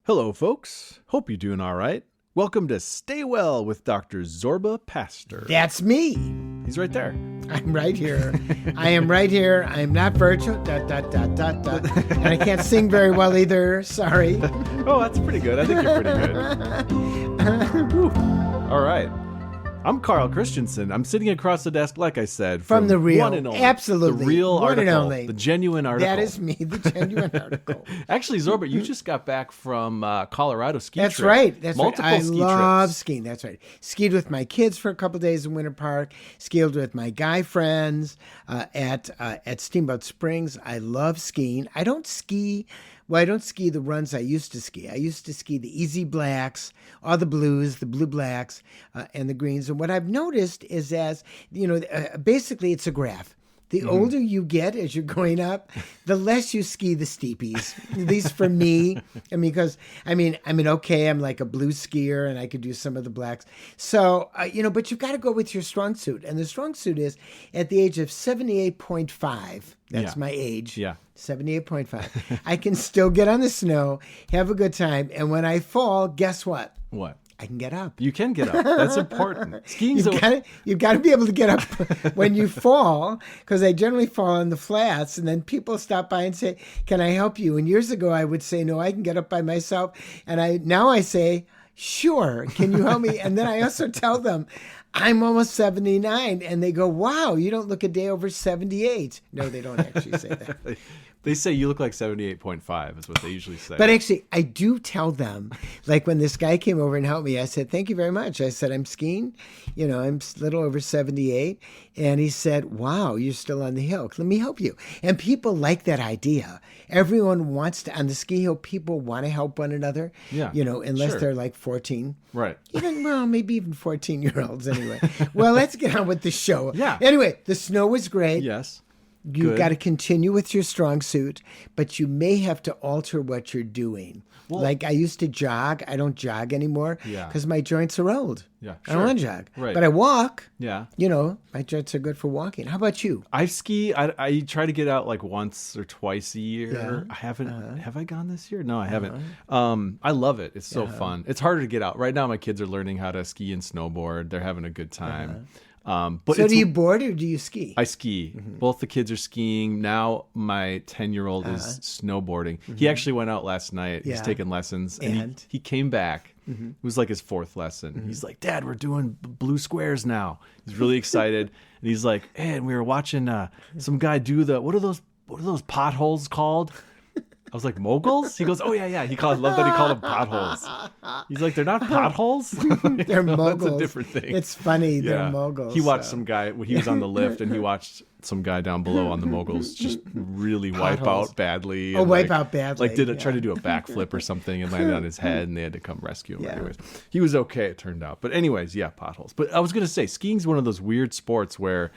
Hello, folks. Hope you're doing all right. Welcome to Stay Well with Dr. Zorba Pastor. That's me. He's right there. I'm right here. I am right here. I am not virtual. And I can't sing very well either. Sorry. Oh, that's pretty good. I think you're pretty good. All right. I'm Carl Christensen. I'm sitting across the desk, like I said, from the real, one and only, absolutely, the real one article, and only, the genuine article. That is me, the genuine article. Actually, Zorba, you just got back from Colorado ski That's trip. Right. That's Multiple right. I ski love trips. skiing. That's right. Skied with my kids for a couple days in Winter Park. Skied with my guy friends at Steamboat Springs. I love skiing. I don't ski. Well, I don't ski the runs I used to ski. I used to ski the easy blacks, all the blues, the blue blacks, and the greens. And what I've noticed is basically it's a graph. The older you get as you're going up, the less you ski the steepies. At least for me. Because I'm like a blue skier and I could do some of the blacks. So, but you've got to go with your strong suit. And the strong suit is at the age of 78.5. That's my age. Yeah. 78.5. I can still get on the snow, have a good time. And when I fall, guess what? What? I can get up. You can get up. That's important. Skiing's You've got to be able to get up when you fall, because I generally fall on the flats, and then people stop by and say, "Can I help you?" And years ago, I would say, "No, I can get up by myself." And now I say, "Sure, can you help me?" And then I also tell them, I'm almost 79, and they go, "Wow, you don't look a day over 78." No, they don't actually say that. They say you look like 78.5 is what they usually say. But actually, I do tell them, like when this guy came over and helped me, I said, "Thank you very much." I said, "I'm skiing, I'm a little over 78. And he said, "Wow, you're still on the hill. Let me help you." And people like that idea. Everyone wants to, on the ski hill, people want to help one another, unless they're like 14. Right. Maybe even 14-year-olds anyway. Well, let's get on with the show. Yeah. Anyway, the snow was great. Yes. You've got to continue with your strong suit, but you may have to alter what you're doing. Well, like I used to jog. I don't jog anymore because my joints are old. Yeah, I don't want to jog. Right. But I walk. Yeah. My joints are good for walking. How about you? I ski. I try to get out like once or twice a year. Yeah. I haven't. Have I gone this year? No, I haven't. I love it. It's so fun. It's harder to get out. Right now, my kids are learning how to ski and snowboard. They're having a good time. But so do you board or do you ski? I ski. Both the kids are skiing. Now my 10-year-old is snowboarding. He actually went out last night. He's taking lessons. And he came back. It was like his fourth lesson. He's like, "Dad, we're doing blue squares now." He's really excited. And he's like, "Hey, and we were watching some guy do what are those potholes called?" I was like, "Moguls?" He goes, "Oh, yeah. Love that he called them potholes." He's like, "They're not potholes?" They're moguls. That's a different thing. It's funny. Yeah. They're moguls. He watched some guy, he was on the lift, and he watched some guy down below on the moguls just really wipe out badly. And wipe out badly. Like try to do a backflip or something and landed on his head, and they had to come rescue him. Yeah. Anyways, he was okay, it turned out. But anyways, potholes. But I was going to say, skiing's one of those weird sports where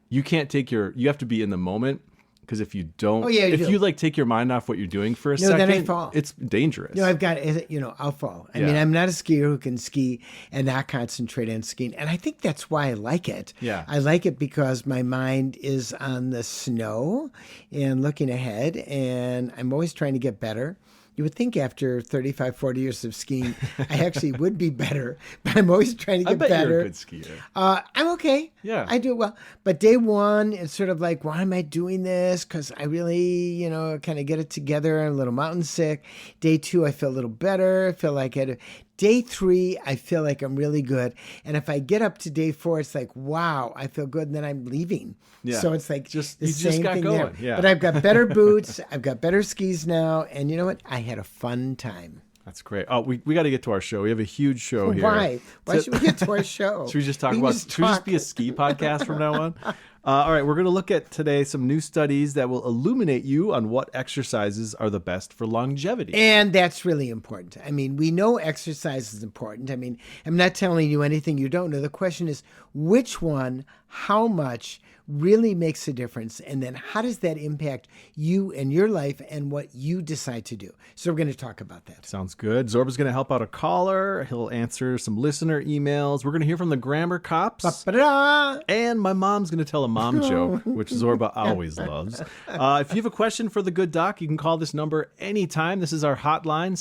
you can't you have to be in the moment. Because if you don't, if you like take your mind off what you're doing for a second, then I fall. It's dangerous. I'll fall. I mean, I'm not a skier who can ski and not concentrate on skiing. And I think that's why I like it. Yeah. I like it because my mind is on the snow and looking ahead, and I'm always trying to get better. You would think after 35, 40 years of skiing, I actually would be better, but I'm always trying to get better. I bet you're a good skier. I'm okay. Yeah. I do well. But day one, it's sort of like, why am I doing this? Because I really, kind of get it together. I'm a little mountain sick. Day two, I feel a little better. I feel like Day three, I feel like I'm really good. And if I get up to day four, it's like, wow, I feel good. And then I'm leaving. Yeah. So it's like just the same got thing going. there. Yeah. But I've got better boots. I've got better skis now. And you know what? I had a fun time. That's great. Oh, we got to get to our show. We have a huge show here. Why? Why should we get to our show? Should we just talk about? Should we just be a ski podcast from now on? All right, we're going to look at today some new studies that will illuminate you on what exercises are the best for longevity. And that's really important. I mean, we know exercise is important. I mean, I'm not telling you anything you don't know. The question is, which one, how much really makes a difference? And then how does that impact you and your life and what you decide to do? So we're going to talk about that. Sounds good. Zorba's going to help out a caller. He'll answer some listener emails. We're going to hear from the grammar cops. Ba-ba-da! And my mom's going to tell a mom joke, which Zorba always loves. If you have a question for the good doc, you can call this number anytime. This is our hotline,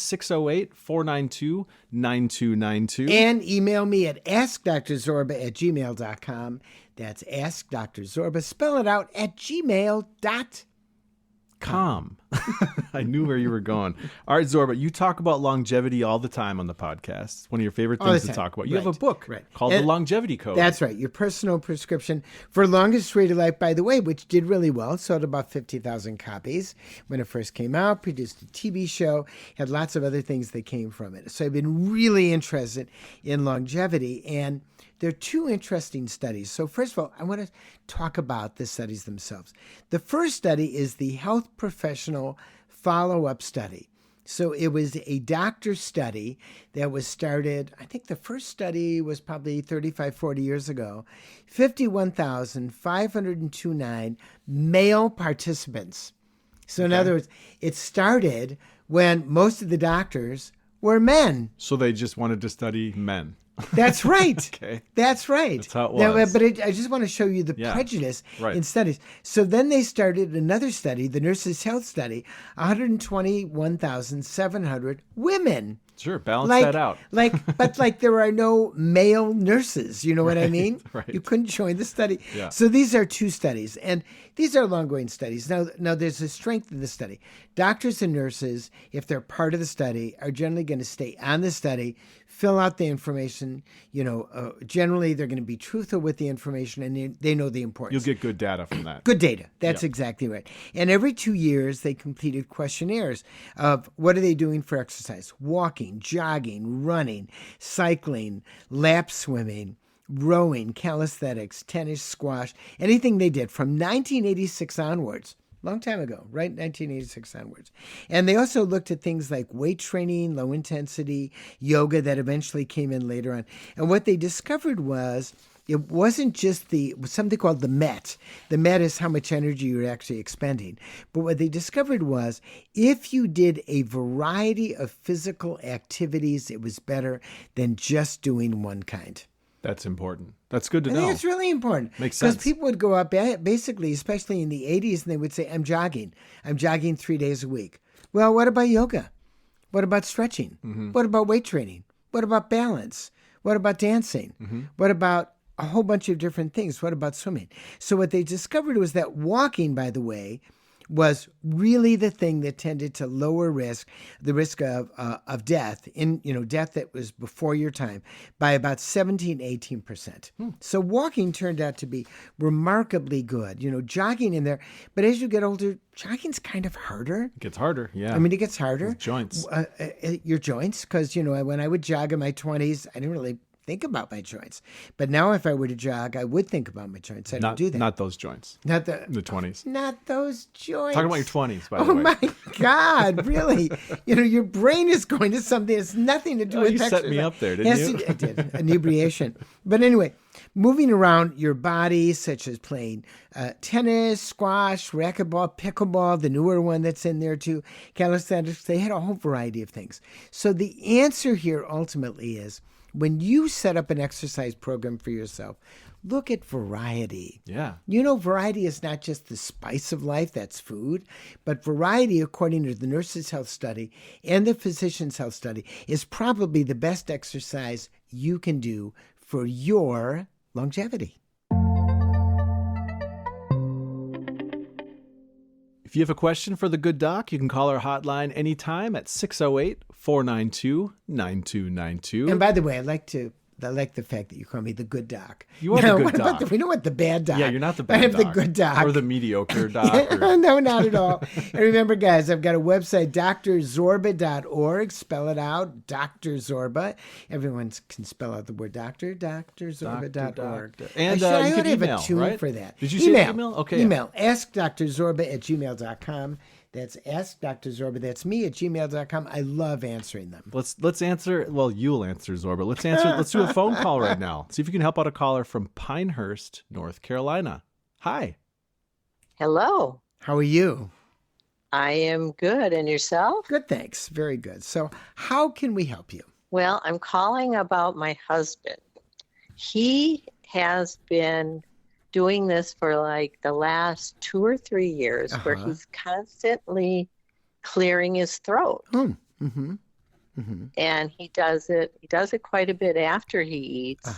608-492-9292. And email me at askdrzorba@gmail.com. That's askdrzorba. Spell it out at gmail.com. I knew where you were going. All right, Zorba, you talk about longevity all the time on the podcast. It's one of your favorite things to talk about. You have a book called The Longevity Code. That's right. Your personal prescription for longest rate of life, by the way, which did really well. Sold about 50,000 copies when it first came out. Produced a TV show. Had lots of other things that came from it. So I've been really interested in longevity. And there are two interesting studies. So first of all, I want to talk about the studies themselves. The first study is the health professional follow-up study. So it was a doctor study that was started, I think the first study was probably 35, 40 years ago. 51,529 male participants. So in other words, it started when most of the doctors were men. So they just wanted to study men. That's right. Okay. That's right. That's how it was. But I just want to show you the prejudice in studies. So then they started another study, the Nurses' Health Study, 121,700 women. Sure, balance that out. But there are no male nurses. You know what I mean? Right. You couldn't join the study. Yeah. So these are two studies, and these are long-going studies. Now there's a strength in the study. Doctors and nurses, if they're part of the study, are generally going to stay on the study, fill out the information. Generally they're going to be truthful with the information, and they know the importance. You'll get good data from that. Good data. That's exactly right. And every 2 years, they completed questionnaires of what are they doing for exercise? Walking, jogging, running, cycling, lap swimming, rowing, calisthenics, tennis, squash, anything they did from 1986 onwards. Long time ago, right? 1986 onwards. And they also looked at things like weight training, low intensity, yoga that eventually came in later on. And what they discovered was it wasn't just something called the MET. The MET is how much energy you're actually expending. But what they discovered was if you did a variety of physical activities, it was better than just doing one kind. That's important. That's good to know. I think it's really important. Makes sense. Because people would go up, basically, especially in the 80s, and they would say, I'm jogging. I'm jogging 3 days a week. Well, what about yoga? What about stretching? Mm-hmm. What about weight training? What about balance? What about dancing? Mm-hmm. What about a whole bunch of different things? What about swimming? So what they discovered was that walking, by the way, was really the thing that tended to lower the risk of death, death that was before your time, by about 18%. So walking turned out to be remarkably good. Jogging in there, but as you get older, jogging's kind of harder. It gets harder, yeah. I mean, it gets harder. With joints. Your joints, because, when I would jog in my 20s, I didn't really think about my joints. But now if I were to jog, I would think about my joints. I don't do that. Not those joints. Not the 20s. Not those joints. Talking about your 20s, by the way. Oh my God, really? Your brain is going to something that's nothing to do with exercise. You set me up there, didn't you? Yes, I did. Inebriation. But anyway, moving around your body, such as playing tennis, squash, racquetball, pickleball, the newer one that's in there too, calisthenics, they had a whole variety of things. So the answer here ultimately is, when you set up an exercise program for yourself, look at variety. Yeah. Variety is not just the spice of life, that's food, but variety, according to the Nurses' Health Study and the Physicians' Health Study, is probably the best exercise you can do for your longevity. If you have a question for the good doc, you can call our hotline anytime at 608-492-9292. And by the way, I like the fact that you call me the good doc. You are the good doc. We don't want the bad doc. Yeah, you're not the bad doc. I have the good doc. Or the mediocre doc. No, not at all. And remember, guys, I've got a website, drzorba.org. Spell it out, Dr. Zorba. Everyone can spell out the word doctor, drzorba.org. And I you can have email, a tune right? for that. Did you say email? Okay. Email, askdrzorba@gmail.com. That's askdrzorba. That's me at gmail.com. I love answering them. Let's answer. Well, you'll answer, Zorba. Let's do a phone call right now. See if you can help out a caller from Pinehurst, North Carolina. Hi. Hello. How are you? I am good. And yourself? Good, thanks. Very good. So how can we help you? Well, I'm calling about my husband. He has been doing this for like the last 2 or 3 years, where he's constantly clearing his throat. Oh. Mm-hmm. Mm-hmm. And he does it quite a bit after he eats.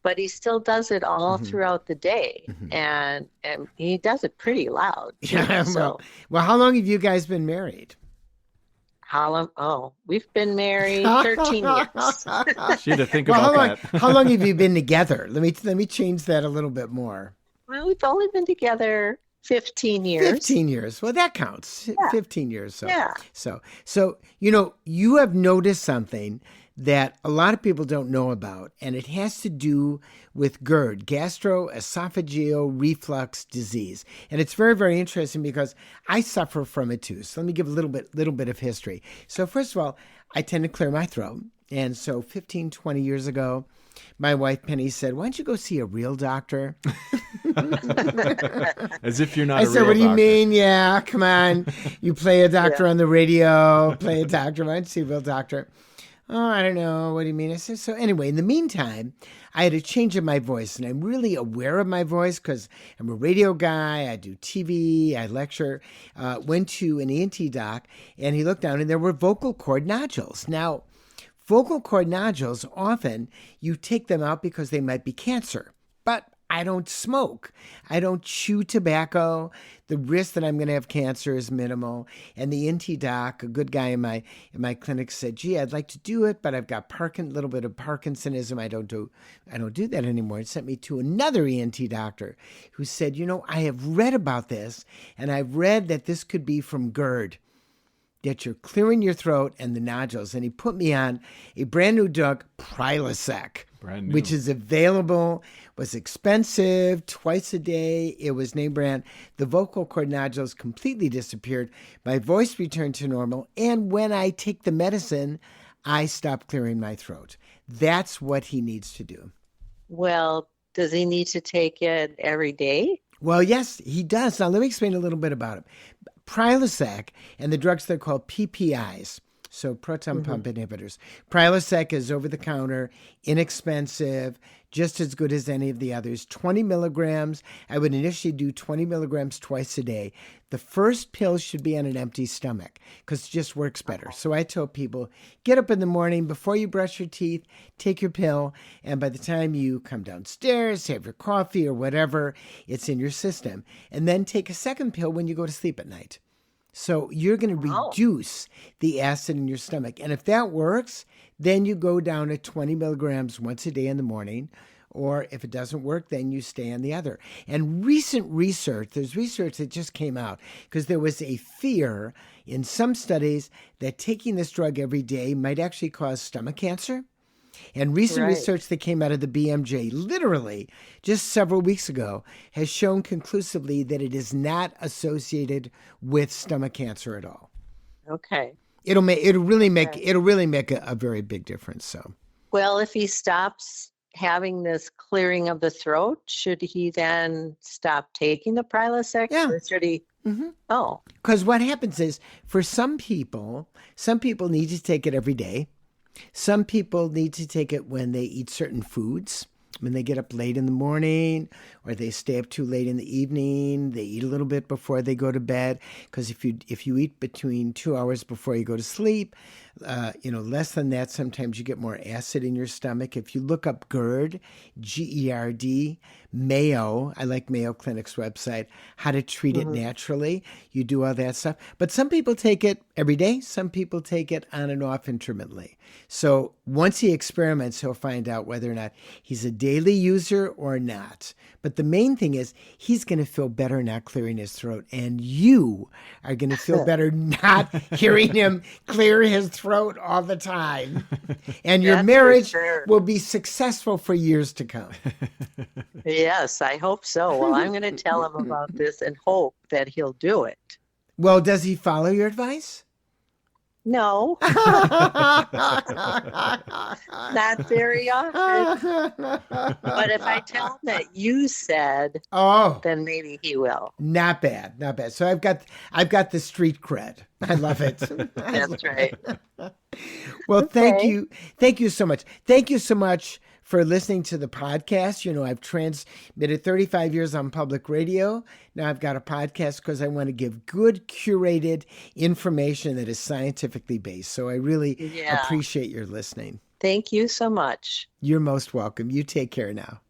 But he still does it all throughout the day, and he does it pretty loud. Yeah. Well, how long have you guys been married? How long? Oh, we've been married 13 years. She had to think about that. How long have you been together? Let me change that a little bit more. Well, we've only been together 15 years. 15 years. Well, that counts. Yeah. 15 years. So, yeah. So, you have noticed something that a lot of people don't know about, and it has to do with GERD, gastroesophageal reflux disease. And it's very, very interesting because I suffer from it too. So let me give a little bit of history. So first of all, I tend to clear my throat. And so 15, 20 years ago, my wife Penny said, "Why don't you go see a real doctor?" As if you're not I a said, real "What do you doctor." mean? Yeah, come on. You play a doctor on the radio, play a doctor. Why don't you see a real doctor? Oh, I don't know. What do you mean? I said, so anyway, in the meantime, I had a change in my voice, and I'm really aware of my voice because I'm a radio guy. I do TV. I lecture. Went to an ENT doc, and he looked down, and there were vocal cord nodules. Now, vocal cord nodules, often you take them out because they might be cancer, but I don't smoke. I don't chew tobacco. The risk that I'm going to have cancer is minimal. And the ENT doc, a good guy in my clinic, said, "Gee, I'd like to do it, but I've got a little bit of Parkinsonism. I don't do that anymore." It sent me to another ENT doctor who said, "I have read about this, and I've read that this could be from GERD, that you're clearing your throat and the nodules." And he put me on a brand new drug, Prilosec, which is available, was expensive, twice a day. It was name brand. The vocal cord nodules completely disappeared. My voice returned to normal. And when I take the medicine, I stop clearing my throat. That's what he needs to do. Well, does he need to take it every day? Well, yes, he does. Now, let me explain a little bit about it. Prilosec and the drugs they're called PPIs, so proton pump inhibitors. Prilosec is over the counter, inexpensive, just as good as any of the others. 20 milligrams. I would initially do 20 milligrams twice a day. The first pill should be on an empty stomach because it just works better. So I tell people, get up in the morning before you brush your teeth, take your pill, and by the time you come downstairs, have your coffee or whatever, it's in your system. And then take a second pill when you go to sleep at night. So you're going to reduce the acid in your stomach. And if that works, then you go down to 20 milligrams once a day in the morning. Or if it doesn't work, then you stay on the other. And there's research that just came out because there was a fear in some studies that taking this drug every day might actually cause stomach cancer. And recent research that came out of the BMJ, literally just several weeks ago, has shown conclusively that it is not associated with stomach cancer at all. Okay. It'll really make a very big difference. So, well, if he stops having this clearing of the throat, should he then stop taking the Prilosec? Yeah. Or should he? Mm-hmm. Oh, because what happens is for some people need to take it every day. Some people need to take it when they eat certain foods, when they get up late in the morning or they stay up too late in the evening. They eat a little bit before they go to bed because if you eat between 2 hours before you go to sleep, less than that, sometimes you get more acid in your stomach. If you look up GERD, GERD, Mayo, I like Mayo Clinic's website, how to treat it naturally. You do all that stuff. But some people take it every day. Some people take it on and off intermittently. So once he experiments, he'll find out whether or not he's a daily user or not. But the main thing is he's going to feel better not clearing his throat. And you are going to feel better not hearing him clear his throat all the time. And your marriage will be successful for years to come. Yes, I hope so. Well, I'm going to tell him about this and hope that he'll do it. Well, does he follow your advice? No. Not very often. But if I tell him that you said, then maybe he will. Not bad. So I've got the street cred. I love it. That's right. Well, thank you so much. Thank you so much for listening to the podcast. I've transmitted 35 years on public radio. Now I've got a podcast because I want to give good, curated information that is scientifically based. So I really appreciate your listening. Thank you so much. You're most welcome. You take care now.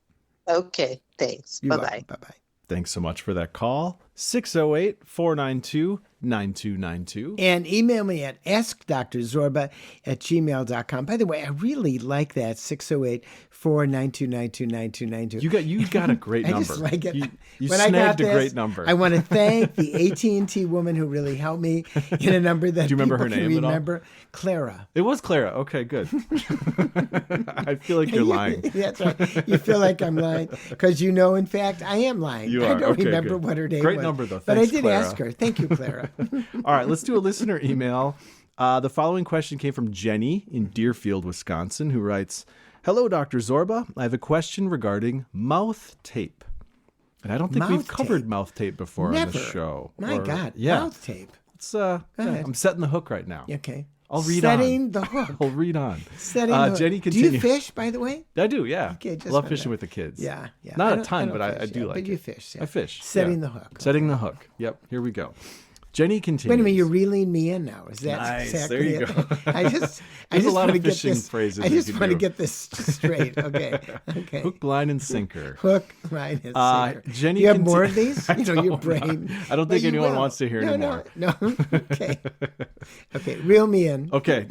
Okay, thanks. Bye-bye. Bye-bye. Thanks so much for that call. 608-492-9292. And email me at askdrzorba@gmail.com. By the way, I really like that, 608-492-9292. You got a great number. I just like it. You when snagged I got a this, great number. I want to thank the AT&T woman who really helped me in a number that Do you remember people her can name remember. at all? Clara. It was Clara. Okay, good. I feel like you're lying. That's right. You feel like I'm lying because in fact, I am lying. You are. I don't Okay, remember good. what her name Great was. number, though. But Thanks, I did Clara. ask her. Thank you, Clara. All right, let's do a listener email. The following question came from Jenny in Deerfield, Wisconsin, who writes, "Hello, Dr. Zorba. I have a question regarding mouth tape. And I don't think we've covered mouth tape before on the show. My God, yeah. mouth tape. It's, I'm setting the hook right now. Okay. I'll read Setting on. the hook. I'll read on. Setting the hook. Jenny continues. Do you fish, by the way? I do, yeah. Okay, just love find fishing out. with the kids. Yeah. Not I a ton, don't but I fish, do like but it. you fish. Yeah. I fish. Setting the hook. Setting the hook. Yep, here we go. Jenny continues. Wait a minute, you're reeling me in now. Is that Nice. exactly There you it? go. I just There's a lot want of to get fishing this. phrases I you just can want to do. get this straight. Okay. Okay. Hook, line, and sinker. Hook, line, and sinker. Jenny you have more of these? Your brain. I don't think anyone wants to hear no, anymore. No. Okay. Okay. Reel me in. Okay.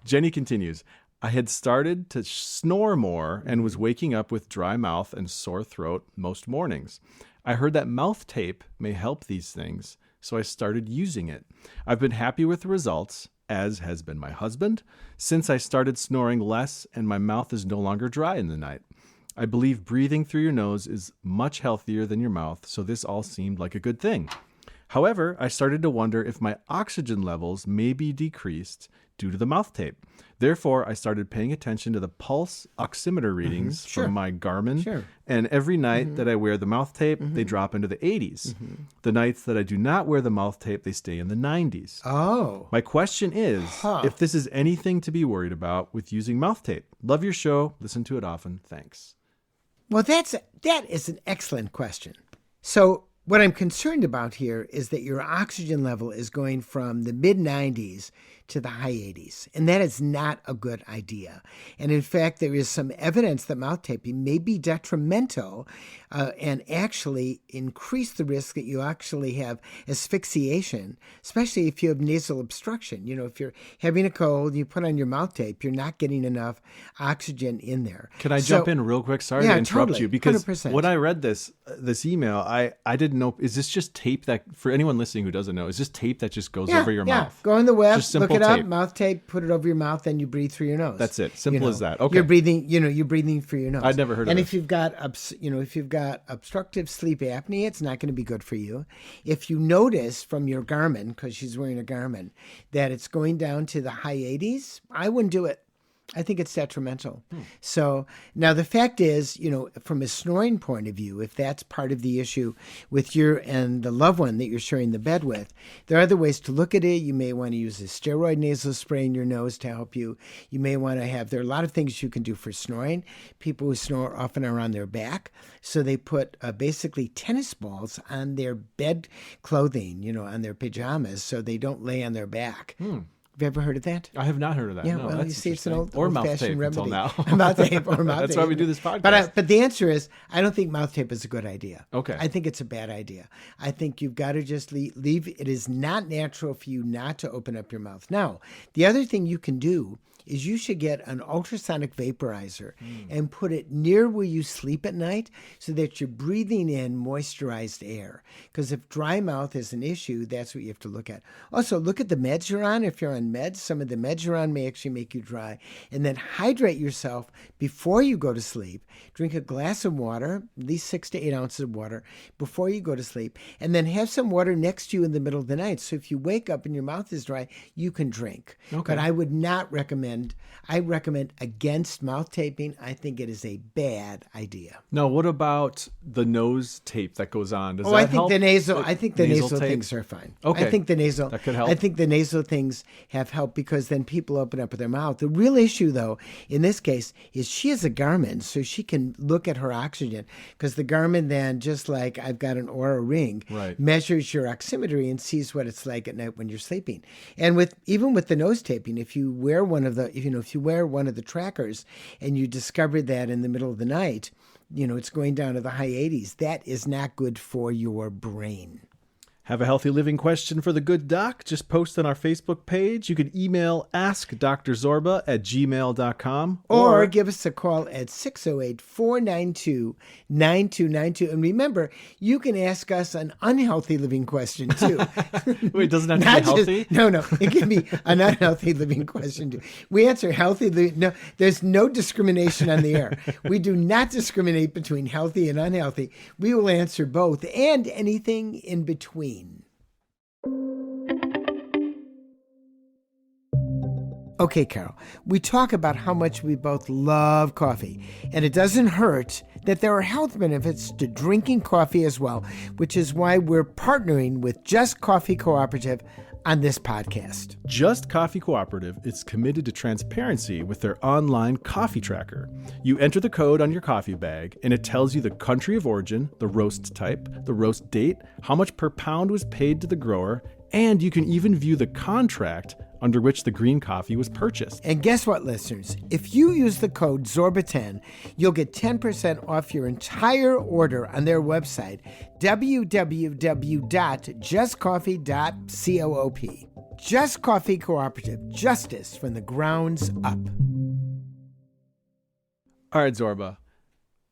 Jenny continues. I had started to snore more and was waking up with dry mouth and sore throat most mornings. I heard that mouth tape may help these things, so I started using it. I've been happy with the results, as has been my husband, since I started snoring less and my mouth is no longer dry in the night. I believe breathing through your nose is much healthier than your mouth, so this all seemed like a good thing. However, I started to wonder if my oxygen levels may be decreased due to the mouth tape. Therefore, I started paying attention to the pulse oximeter readings from my Garmin. And every night that I wear the mouth tape, they drop into the 80s. The nights that I do not wear the mouth tape, they stay in the 90s. Oh. My question is if this is anything to be worried about with using mouth tape. Love your show. Listen to it often. Thanks. Well, that is an excellent question. So what I'm concerned about here is that your oxygen level is going from the mid-90s to the high 80s, and that is not a good idea. And in fact, there is some evidence that mouth taping may be detrimental and actually increase the risk that you actually have asphyxiation, especially if you have nasal obstruction. If you're having a cold, you put on your mouth tape, you're not getting enough oxygen in there. Can I jump in real quick? Sorry to interrupt you, because 100%. when I read this email, I didn't know, is this just tape that, for anyone listening who doesn't know, is this tape that just goes over your mouth? Go on the web, Just simple look it up, tape. mouth tape, put it over your mouth, then you breathe through your nose. That's it. Simple as that. Okay. You're breathing, you're breathing through your nose. I'd never heard of And it. if you've got, obstructive sleep apnea, it's not going to be good for you. If you notice from your Garmin, because she's wearing a Garmin, that it's going down to the high 80s, I wouldn't do it. I think it's detrimental. So now the fact is, from a snoring point of view, if that's part of the issue with you and the loved one that you're sharing the bed with, there are other ways to look at it. You may want to use a steroid nasal spray in your nose to help you. You may want to there are a lot of things you can do for snoring. People who snore often are on their back. So they put basically tennis balls on their bed clothing, on their pajamas, so they don't lay on their back. Have you ever heard of that? I have not heard of that. Yeah, No, well, that's you see, it's an interesting. Or mouth tape old-fashioned remedy. until now. Mouth tape or mouth tape. That's why we do this podcast. But the answer is, I don't think mouth tape is a good idea. Okay. I think it's a bad idea. I think you've got to just leave. It is not natural for you not to open up your mouth. Now, the other thing you can do is you should get an ultrasonic vaporizer and put it near where you sleep at night so that you're breathing in moisturized air. Because if dry mouth is an issue, that's what you have to look at. Also, look at the meds you're on. If you're on meds, some of the meds you're on may actually make you dry. And then hydrate yourself before you go to sleep. Drink a glass of water, at least 6 to 8 ounces of water, before you go to sleep. And then have some water next to you in the middle of the night. So if you wake up and your mouth is dry, you can drink. Okay. But I would not recommend recommend against mouth taping. I think it is a bad idea. Now, what about the nose tape that goes on? Does that I think help? I think the nasal tape? things are fine. Okay. I think the nasal that could help. I think the nasal things have helped because then people open up their mouth. The real issue, though, in this case, is she has a Garmin, so she can look at her oxygen because the Garmin then, just like I've got an Oura Ring, measures your oximetry and sees what it's like at night when you're sleeping. And even with the nose taping, if you wear one of the trackers and you discover that in the middle of the night, it's going down to the high 80s. That is not good for your brain. Have a healthy living question for the good doc? Just post on our Facebook page. You can email askdrzorba@gmail.com. Or give us a call at 608-492-9292. And remember, you can ask us an unhealthy living question, too. Wait, doesn't have to be healthy? No. It can be an unhealthy living question, too. We answer healthy. No, there's no discrimination on the air. We do not discriminate between healthy and unhealthy. We will answer both and anything in between. Okay, Carol, we talk about how much we both love coffee, and it doesn't hurt that there are health benefits to drinking coffee as well, which is why we're partnering with Just Coffee Cooperative on this podcast. Just Coffee Cooperative is committed to transparency with their online coffee tracker. You enter the code on your coffee bag, and it tells you the country of origin, the roast type, the roast date, how much per pound was paid to the grower, and you can even view the contract under which the green coffee was purchased. And guess what, listeners? If you use the code ZORBA10, you'll get 10% off your entire order on their website, www.justcoffee.coop. Just Coffee Cooperative, justice from the grounds up. All right, Zorba.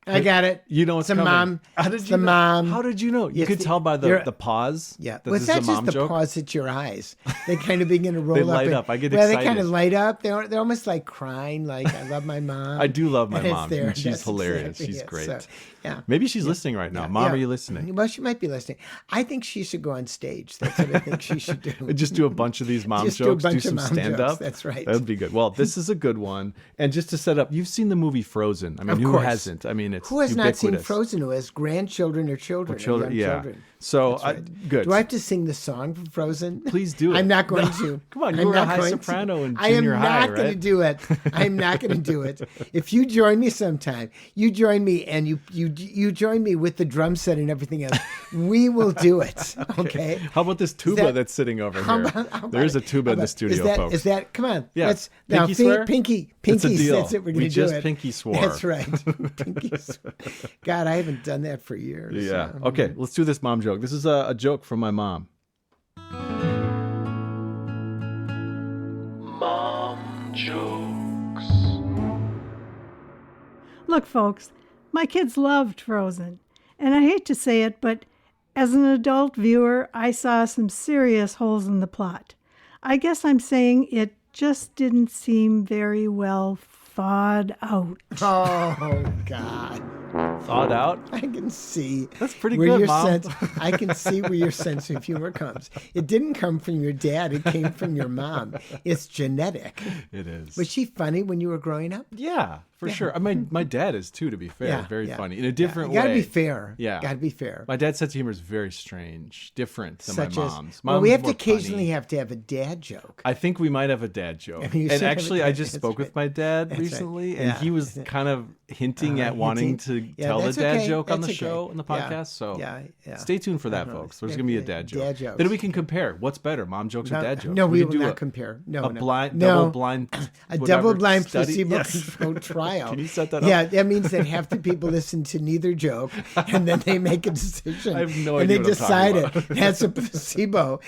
I got it. You know what's coming. Mom. How did it's you the know? Mom. How did you know? You could tell by the pause. Yeah. That Well, this it's not is a mom just the joke. pause, it's your eyes. They kind of begin to roll They up. light up. I get excited. excited. They kind of light up. They're almost like crying, like, I love my mom. I do love my And it's mom. there. She's That's hilarious. exactly She's it. great. So, yeah. Maybe she's listening right now. Mom, are you listening? Well, she might be listening. I think she should go on stage. That's what I think she should do. Just do a bunch of these mom Just jokes. do a bunch some of mom stand jokes. up. That's right. That would be good. Well, this is a good one. And just to set up, you've seen the movie Frozen. I mean, who hasn't? I mean, it's who has not seen ubiquitous. Frozen who has grandchildren or children? Children, young yeah. children. So good. Do I have to sing the song from Frozen? Please do it. I'm not going to. Come on, you were a high soprano in junior high, I am not going to do it. I'm not going to do it. If you join me sometime, you join me and you join me with the drum set and everything else. We will do it. Okay. How about this tuba that's sitting over here? There's a tuba in the studio, folks. Is that? Come on. Yeah. Let's Pinky swear? Pinky. It's a deal. That's it. We're going to do just it. pinky swore. That's right. Pinky swore. God, I haven't done that for years. Yeah. Okay. Let's do this mom joke. This is a joke from my mom. Mom jokes. Look, folks, my kids loved Frozen, and I hate to say it, but as an adult viewer, I saw some serious holes in the plot. I guess I'm saying it just didn't seem very well thawed out. Oh, God. Thawed out? I can see. That's pretty where good, your Mom. I can see where your sense of humor comes. It didn't come from your dad. It came from your mom. It's genetic. It is. Was she funny when you were growing up? Yeah, for sure. I mean, my dad is too, to be fair. Very funny. In a different way. You gotta be fair. Yeah. Gotta be fair. My dad's sense of humor is very strange. Different than Such my as, mom's. well, we have to more occasionally funny. have to have a dad joke. I think we might have a dad joke. I mean, you and should have a actually, dad- I just that's spoke with right. my dad That's right. recently, Yeah. and he was kind of hinting at wanting to tell the that's dad okay. joke on the That's show, okay. on the Yeah. podcast. So Yeah. stay tuned for that, Uh-huh. folks. There's Yeah, going to be a yeah. dad joke. Dad jokes. Then we can compare. What's better, mom jokes or dad jokes? No, we can will do not compare. No, a no. blind, No. double blind, A whatever double-blind study. placebo-controlled trial. Can you set that up? Yeah, that means that half the people listen to neither joke, and then they make a decision. I have no and idea they what I'm decide talking it. That's a placebo.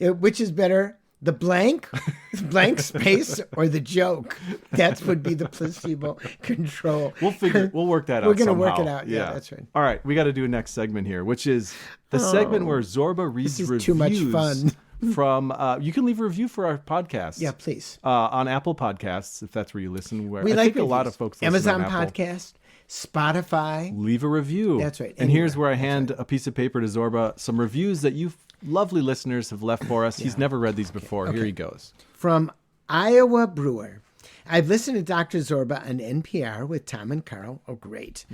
Which is better, the blank space, or the joke? That would be the placebo control. We'll work that out. We're gonna work somehow. it out. Yeah, that's right. All right, we got to do a next segment here, which is the segment where Zorba reads This is reviews. too much fun. From you can leave a review for our podcast. Yeah, please. On Apple Podcasts, if that's where you listen. Where We I like think a lot of reviews. folks listen Amazon on Apple. Podcast, Spotify. Leave a review. That's right. And here's Anywhere. where I hand a piece of paper to Zorba. Some reviews that you lovely listeners have left for us. He's never read these before. Here he goes. From Iowa brewer. I've listened to Dr. Zorba on NPR with Tom and Carl. Oh, great.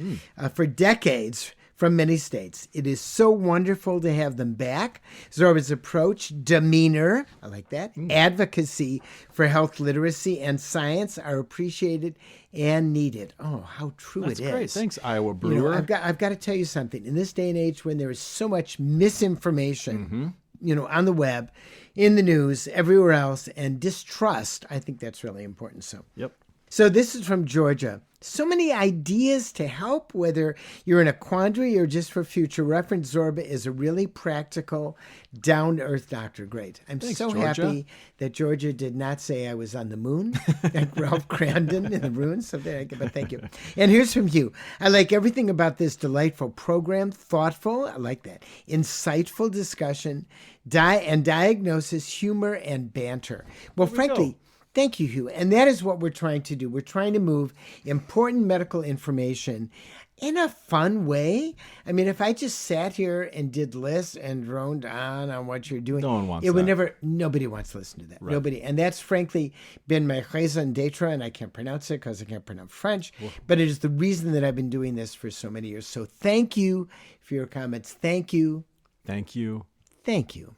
For decades from many states. It is so wonderful to have them back. Zorba's approach, demeanor, I like that, advocacy for health literacy and science are appreciated and needed. Oh, how true That's it is. great. Thanks, Iowa brewer. You know, I've got to tell you something. In this day and age when there is so much misinformation, you know, on the web, in the news, everywhere else, and distrust, I think that's really important. So this is from Georgia. So many ideas to help, whether you're in a quandary or just for future reference. Zorba is a really practical, down-to-earth doctor. Great. Thanks, so Georgia. happy that Georgia did not say I was on the moon, like Ralph Crandon in the ruins. But thank you. And here's from you. I like everything about this delightful program. Thoughtful, I like that. Insightful discussion, and diagnosis, humor, and banter. Well, frankly, thank you, Hugh. And that is what we're trying to do. We're trying to move important medical information in a fun way. I mean, if I just sat here and did lists and droned on what you're doing, no one wants it would that. Nobody wants to listen to that. Right. Nobody. And that's frankly been my raison d'etre, and I can't pronounce it because I can't pronounce French, but it is the reason that I've been doing this for so many years. So thank you for your comments. Thank you. Thank you. Thank you.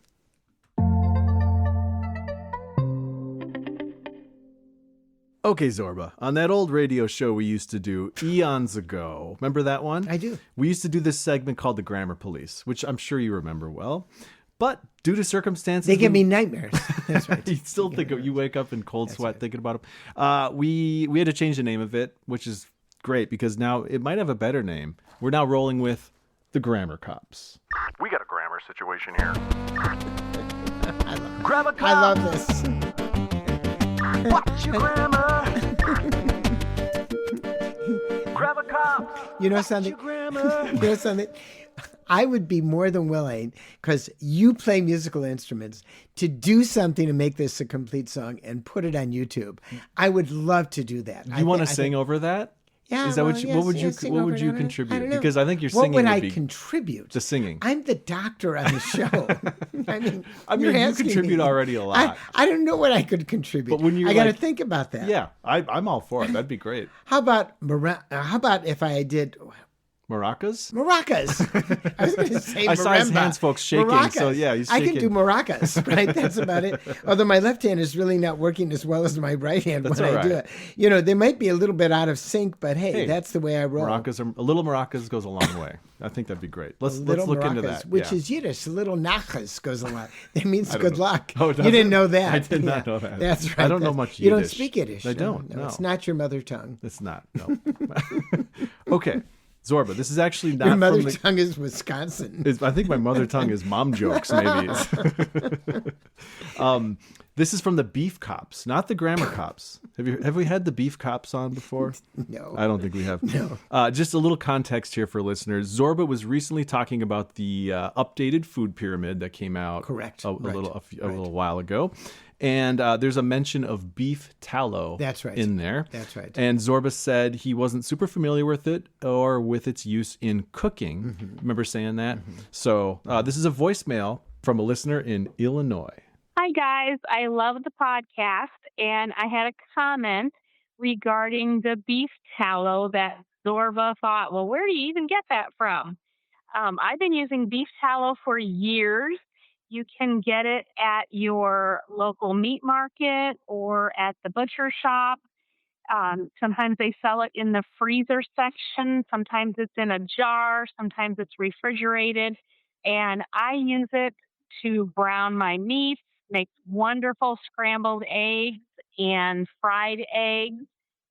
Okay, Zorba, on that old radio show we used to do eons ago, remember that one? I do. We used to do this segment called the Grammar Police, which I'm sure you remember well. But due to circumstances... They give me nightmares. That's right. You still you wake up in cold sweat thinking about them. We had to change the name of it, which is great because now it might have a better name. We're now rolling with the Grammar Cops. We got a grammar situation here. Grab a cop. I love this. Watch your grammar. Grab a cop. You know something? Watch your grammar. You know something? I would be more than willing, because you play musical instruments, to do something to make this a complete song and put it on YouTube. I would love to do that. You want to sing over that? Yeah. Is that what would you contribute? Because I think your singing what would would I be contribute? the singing. I'm the doctor on the show. I mean, you contribute already a lot. I don't know what I could contribute. But when you I got to think about that. Yeah, I'm all for it. That'd be great. How about if I did Maracas? Maracas. I was going to say I marimba. saw his hands, folks, shaking. Maracas. So yeah, he's I shaking. can do maracas, right? That's about it. Although my left hand is really not working as well as my right hand when I do it. You know, they might be a little bit out of sync, but hey, that's the way I roll. A little maracas goes a long way. I think that'd be great. Let's look maracas, into that. Which is Yiddish. A little nachas goes a lot. That means good luck. Oh, you didn't know that. I did not know that. That's right. I don't know much Yiddish. You don't speak Yiddish. I don't. No, it's not your mother tongue. It's not. No. Okay. Zorba, this is actually not your mother from tongue is Wisconsin. I think my mother tongue is mom jokes, maybe. This is from the Beef Cops, not the Grammar Cops. Have we had the Beef Cops on before? No. I don't think we have. No. Just a little context here for listeners. Zorba was recently talking about the updated food pyramid that came out Correct. a little while ago. And there's a mention of beef tallow That's right. in there. That's right. And Zorba said he wasn't super familiar with it or with its use in cooking. Mm-hmm. Remember saying that? Mm-hmm. So this is a voicemail from a listener in Illinois. Hi, guys. I love the podcast, and I had a comment regarding the beef tallow that Zorba thought, well, where do you even get that from? I've been using beef tallow for years. You can get it at your local meat market or at the butcher shop. Sometimes they sell it in the freezer section. Sometimes it's in a jar. Sometimes it's refrigerated. And I use it to brown my meat, make wonderful scrambled eggs and fried eggs.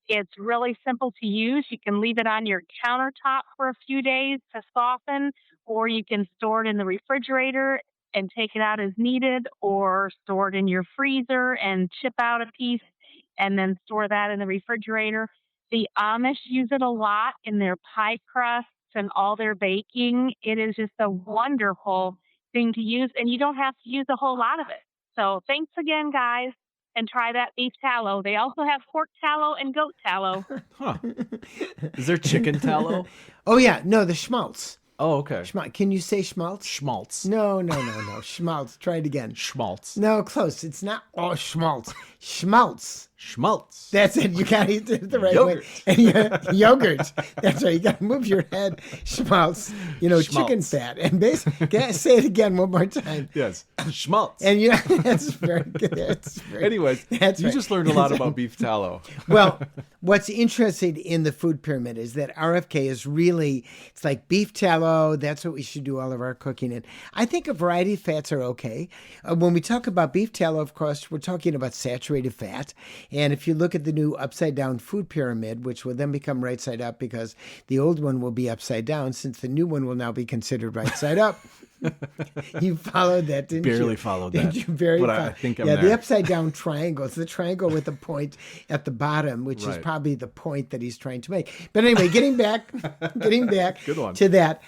It's really simple to use. You can leave it on your countertop for a few days to soften, or you can store it in the refrigerator and take it out as needed, or store it in your freezer and chip out a piece and then store that in the refrigerator. The Amish use it a lot in their pie crusts and all their baking. It is just a wonderful thing to use, and you don't have to use a whole lot of it. So thanks again, guys, and try that beef tallow. They also have pork tallow and goat tallow. Huh. Is there chicken tallow? Oh, yeah. No, the schmaltz. Oh, okay. Can you say schmaltz? Schmaltz. No. Schmaltz. Try it again. Schmaltz. No, close. It's not schmaltz. Schmaltz. Schmaltz. That's it. You got to eat it the right Yogurt. way. And yogurt. That's right. You got to move your head. Schmaltz. Schmaltz. Chicken fat. And basically, say it again one more time. Yes. Schmaltz. And that's very good. Anyways, you just learned a lot about beef tallow. Well, what's interesting in the food pyramid is that RFK is really, it's like beef tallow. That's what we should do all of our cooking in. I think a variety of fats are okay. When we talk about beef tallow, of course, we're talking about saturated fat. And if you look at the new upside down food pyramid, which will then become right side up because the old one will be upside down since the new one will now be considered right side up. You followed that, didn't you? Barely followed that. But I think I'm there. there. The upside down triangle. It's the triangle with the point at the bottom, which is probably the point that he's trying to make. But anyway, getting back Good one. to that.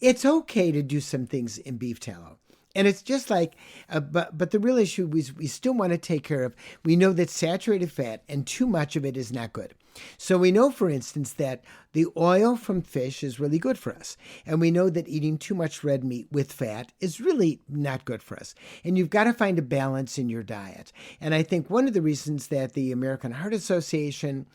It's okay to do some things in beef tallow. And it's just like, but the real issue is we still want to take care of, we know that saturated fat and too much of it is not good. So we know, for instance, that the oil from fish is really good for us. And we know that eating too much red meat with fat is really not good for us. And you've got to find a balance in your diet. And I think one of the reasons that the American Heart Association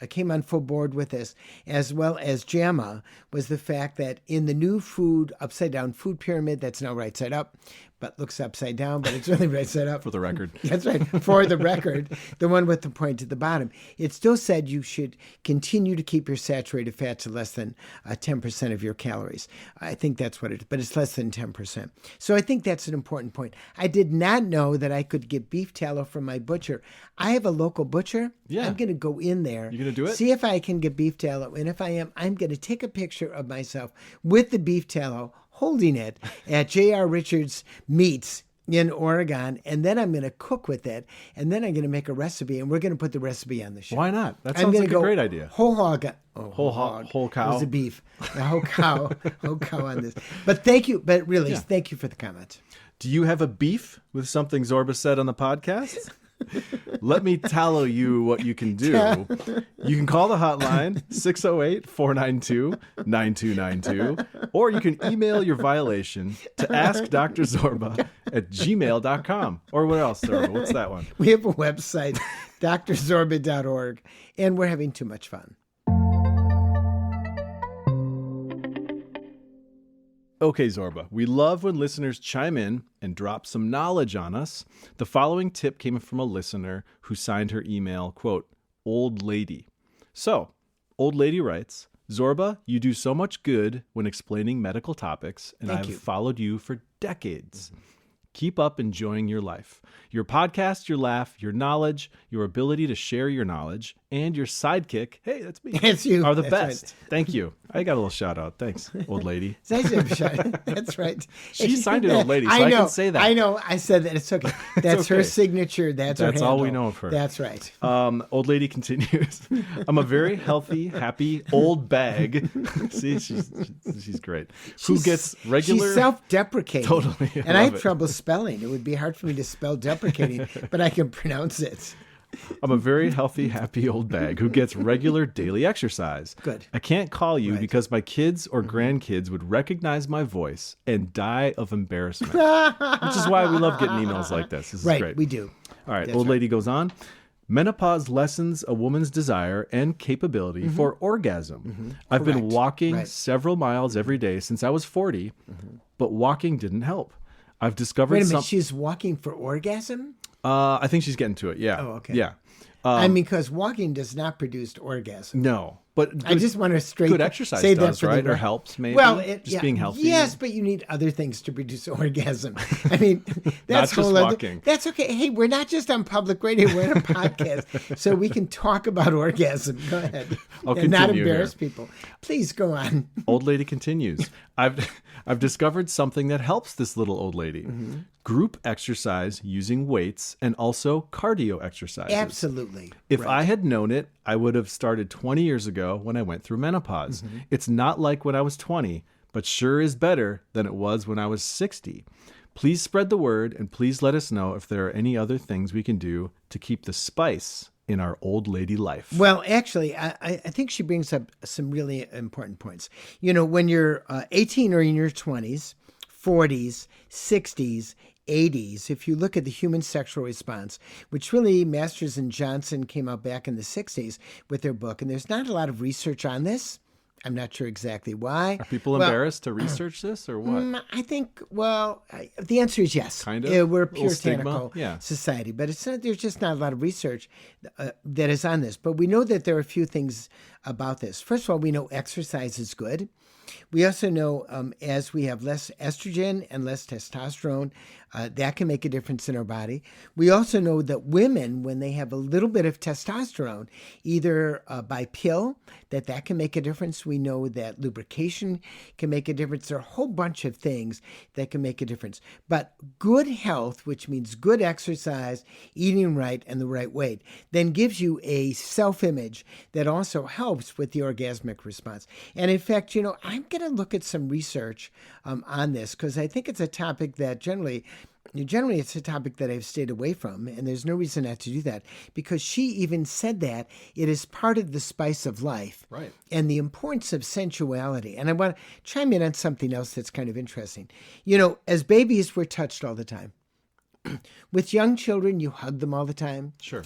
came on full board with this, as well as JAMA, was the fact that in the new food, upside down food pyramid, that's now right side up, but looks upside down, but it's really right side up. For the record. That's right. For the record, the one with the point at the bottom. It still said you should continue to keep your saturated fat to less than 10% of your calories. I think that's what it is, but it's less than 10%. So I think that's an important point. I did not know that I could get beef tallow from my butcher. I have a local butcher. Yeah. I'm going to go in there. You're going to do it? See if I can get beef tallow. And if I am, I'm going to take a picture of myself with the beef tallow, holding it at J.R. Richards Meats in Oregon, and then I'm going to cook with it, and then I'm going to make a recipe, and we're going to put the recipe on the show. Why not? That sounds like a great idea. Whole hog. Whole cow. It was a beef. A whole cow. Whole cow on this. But thank you. But really, thank you for the comment. Do you have a beef with something Zorba said on the podcast? Let me tell you what you can do. You can call the hotline 608-492-9292, or you can email your violation to askdrzorba@gmail.com. Or what else, Zorba? What's that one? We have a website, drzorba.org, and we're having too much fun. Okay, Zorba, we love when listeners chime in and drop some knowledge on us. The following tip came from a listener who signed her email, quote, Old Lady. So, Old Lady writes, Zorba, you do so much good when explaining medical topics, and I've followed you for decades. Mm-hmm. Keep up enjoying your life. Your podcast, your laugh, your knowledge, your ability to share your knowledge, and your sidekick, hey, that's me, it's you. are the That's best. right. Thank you. I got a little shout out. Thanks, Old Lady. That's right. She signed it, Old Lady, so I can say that. I know. I said that. It's okay. That's okay. her signature. That's her handle. all we know of her. That's right. Old Lady continues. I'm a very healthy, happy old bag. See, she's great. Who gets regular? She's self-deprecating. Totally. And I have trouble spelling. It would be hard for me to spell deprecating, but I can pronounce it. I'm a very healthy, happy old bag who gets regular daily exercise. Good. I can't call you because my kids or grandkids would recognize my voice and die of embarrassment, which is why we love getting emails like this. This is great. We do. All right, Old Lady goes on. Menopause lessens a woman's desire and capability for orgasm. Mm-hmm. I've been walking several miles every day since I was 40, but walking didn't help. I've discovered Wait a minute, she's walking for orgasm? I think she's getting to it, yeah. Oh, okay. Yeah. I mean, because walking does not produce orgasm. No, but I just want to good exercise say does, that right? Or helps, maybe. Well, being healthy. Yes, but you need other things to produce orgasm. I mean, that's not just walking. That's okay. Hey, we're not just on public radio; we're in a podcast, so we can talk about orgasm. Go ahead, and not embarrass people. Please go on. Old Lady continues. I've discovered something that helps this little old lady. Group exercise using weights and also cardio exercises. Absolutely. If I had known it, I would have started 20 years ago when I went through menopause. It's not like when I was 20, but sure is better than it was when I was 60. Please spread the word and please let us know if there are any other things we can do to keep the spice in our old lady life? Well, actually, I think she brings up some really important points. When you're 18 or in your 20s, 40s, 60s, 80s, if you look at the human sexual response, which really Masters and Johnson came out back in the 60s with their book, and there's not a lot of research on this. I'm not sure exactly why. Are people embarrassed to research this or what? I think, the answer is yes. Kind of? Yeah, we're a puritanical Yeah. society, but there's just not a lot of research that is on this. But we know that there are a few things about this. First of all, we know exercise is good. We also know as we have less estrogen and less testosterone, that can make a difference in our body. We also know that women, when they have a little bit of testosterone, either by pill, that can make a difference. We know that lubrication can make a difference. There are a whole bunch of things that can make a difference. But good health, which means good exercise, eating right, and the right weight, then gives you a self-image that also helps with the orgasmic response. And in fact, I'm going to look at some research on this because I think it's a topic that generally it's a topic that I've stayed away from, and there's no reason not to do that because she even said that it is part of the spice of life, right? And the importance of sensuality. And I want to chime in on something else that's kind of interesting. As babies, we're touched all the time. With young children, you hug them all the time. Sure.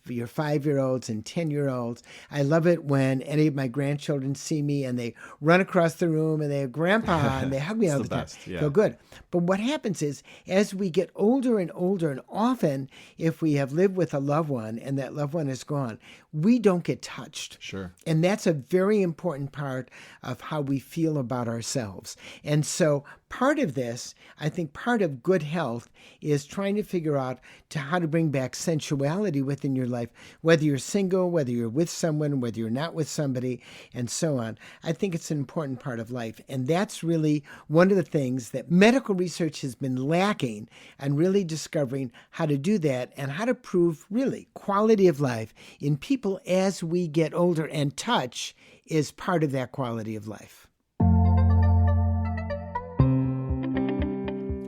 For your 5-year-olds and 10-year-olds. I love it when any of my grandchildren see me and they run across the room and they have grandpa and they hug me all the time. Best, yeah. Feel good. But what happens is as we get older and older, and often if we have lived with a loved one and that loved one is gone, we don't get touched. Sure. And that's a very important part of how we feel about ourselves. And so part of this, I think part of good health is trying to figure out how to bring back sensuality within your life, whether you're single, whether you're with someone, whether you're not with somebody, and so on. I think it's an important part of life. And that's really one of the things that medical research has been lacking and really discovering how to do that and how to prove really quality of life in people as we get older, and touch is part of that quality of life.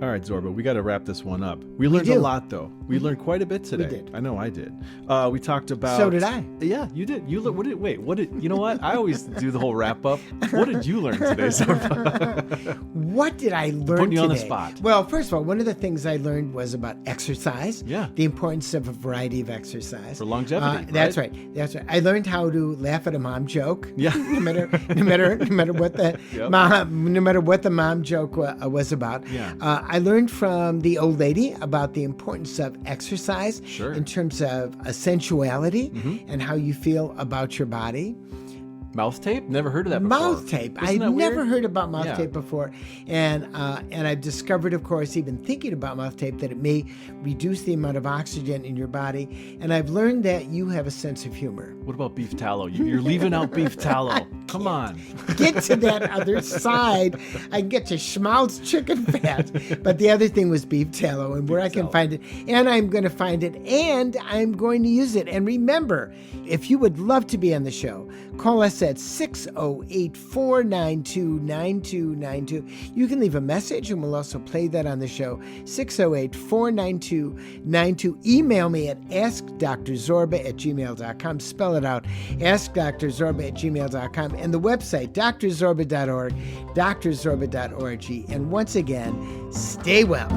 All right, Zorba, we got to wrap this one up. We learned a lot, though. We learned quite a bit today. We did. I know I did. We talked about... So did I. Yeah, you did. You know what? I always do the whole wrap up. What did you learn today, Zorba? What did I learn Putting you today? on the spot. Well, first of all, one of the things I learned was about exercise. Yeah. The importance of a variety of exercise. For longevity, That's right. That's right. I learned how to laugh at a mom joke. Yeah. no matter what the Yep. no matter what the mom joke was about. Yeah. I learned from the old lady about the importance of exercise. Sure. In terms of sensuality and how you feel about your body. Mouth tape? Never heard of that before. Mouth tape. I've never heard about mouth tape before. And I've discovered, of course, even thinking about mouth tape, that it may reduce the amount of oxygen in your body. And I've learned that you have a sense of humor. What about beef tallow? You're leaving out beef tallow. Come on. Get to that other side. I can get to Schmaltz chicken fat. But the other thing was beef tallow and where I can find it. And I'm going to find it and I'm going to use it. And remember, if you would love to be on the show, call us at 608-492-9292. You can leave a message and we'll also play that on the show. 608-492-9292. Email me at askdrzorba@gmail.com. Spell it out. askdrzorba@gmail.com. And the website, drzorba.org, drzorba.org. And once again, stay well.